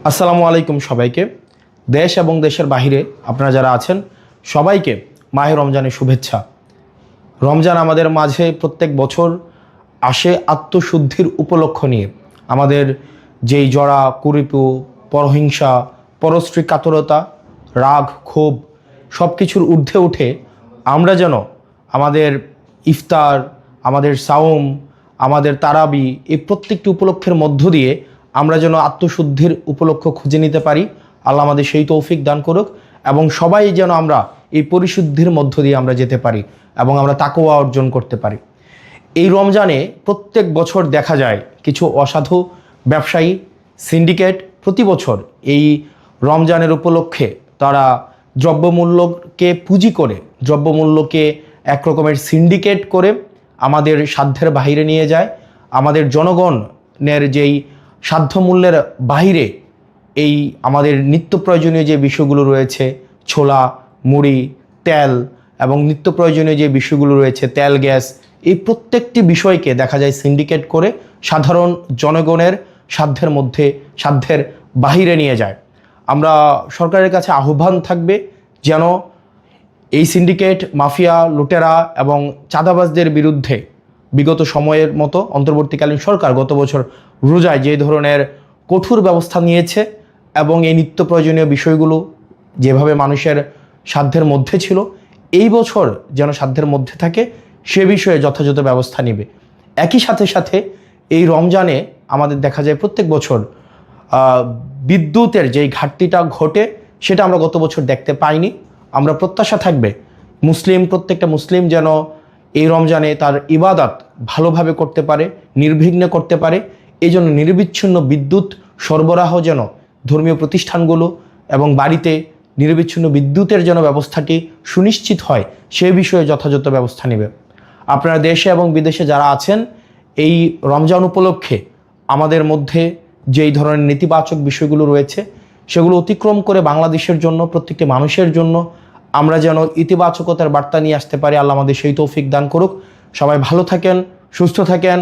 আসসালামু আলাইকুম সবাইকে। দেশ এবং দেশের বাহিরে আপনারা যারা আছেন সবাইকে মাহে রমজানের শুভেচ্ছা। রমজান আমাদের মাঝে প্রত্যেক বছর আসে আত্মশুদ্ধির উপলক্ষ নিয়ে। আমাদের যেই জড়া কুরিপু, পরহিংসা, পরশ্রী কাতরতা, রাগ, ক্ষোভ সব কিছুর ঊর্ধ্বে উঠে আমরা যেন আমাদের ইফতার, আমাদের সাওম, আমাদের তারাবি এই প্রত্যেকটি উপলক্ষের মধ্য দিয়ে আমরা যেন আত্মশুদ্ধির উপলক্ষ খুঁজে নিতে পারি। আল্লাহ আমাদের সেই তৌফিক দান করুক এবং সবাই যেন আমরা এই পরিশুদ্ধির মধ্য দিয়ে আমরা যেতে পারি এবং আমরা তাকওয়া অর্জন করতে পারি। এই রমজানে প্রত্যেক বছর দেখা যায় কিছু অসাধু ব্যবসায়ী সিন্ডিকেট প্রতি বছর এই রমজানের উপলক্ষে তারা দ্রব্যমূল্যকে পুঁজি করে, দ্রব্যমূল্যকে এক রকমের সিন্ডিকেট করে আমাদের সাধ্যের বাহিরে নিয়ে যায়। আমাদের জনগণের যেই সাধ্যমূল্যের বাহিরে এই আমাদের নিত্য প্রয়োজনীয় যে বিষয়গুলো রয়েছে, ছোলা, মুড়ি, তেল এবং নিত্য প্রয়োজনীয় যে বিষয়গুলো রয়েছে, তেল, গ্যাস, এই প্রত্যেকটি বিষয়কে দেখা যায় সিন্ডিকেট করে সাধারণ জনগণের সাধ্যের বাহিরে নিয়ে যায়। আমরা সরকারের কাছে আহ্বান থাকবে যেন এই সিন্ডিকেট, মাফিয়া, লুটেরা এবং চাঁদাবাজদের বিরুদ্ধে বিগত সময়ের মতো অন্তর্বর্তীকালীন সরকার গত বছর রোজায় যে ধরনের কঠোর ব্যবস্থা নিয়েছে এবং এই নিত্য প্রয়োজনীয় বিষয়গুলো যেভাবে মানুষের সাধ্যের মধ্যে ছিল, এই বছর যেন সাধ্যের মধ্যে থাকে সে বিষয়ে যথাযথ ব্যবস্থা নেবে। একই সাথে এই রমজানে আমাদের দেখা যায় প্রত্যেক বছর বিদ্যুতের যেই ঘাটতিটা ঘটে সেটা আমরা গত বছর দেখতে পাইনি। আমরা প্রত্যাশা থাকবে প্রত্যেকটা মুসলিম যেন এই রমজানে তার ইবাদত ভালোভাবে করতে পারে, নির্বিঘ্নে করতে পারে। এই জন্য নিরবিচ্ছিন্ন বিদ্যুৎ সরবরাহ যেন ধর্মীয় প্রতিষ্ঠানগুলো এবং বাড়িতে নিরবিচ্ছিন্ন বিদ্যুতের যেন ব্যবস্থাটি সুনিশ্চিত হয় সে বিষয়ে যথাযথ ব্যবস্থা নেবে। আপনারা দেশে এবং বিদেশে যারা আছেন এই রমজান উপলক্ষে আমাদের মধ্যে যেই ধরনের নেতিবাচক বিষয়গুলো রয়েছে সেগুলো অতিক্রম করে বাংলাদেশের জন্য, প্রত্যেকটি মানুষের জন্য আমরা যেন ইতিবাচকতার বার্তা নিয়ে আসতে পারি। আল্লাহ আমাদের সেই তৌফিক দান করুক। সবাই ভালো থাকেন, সুস্থ থাকেন।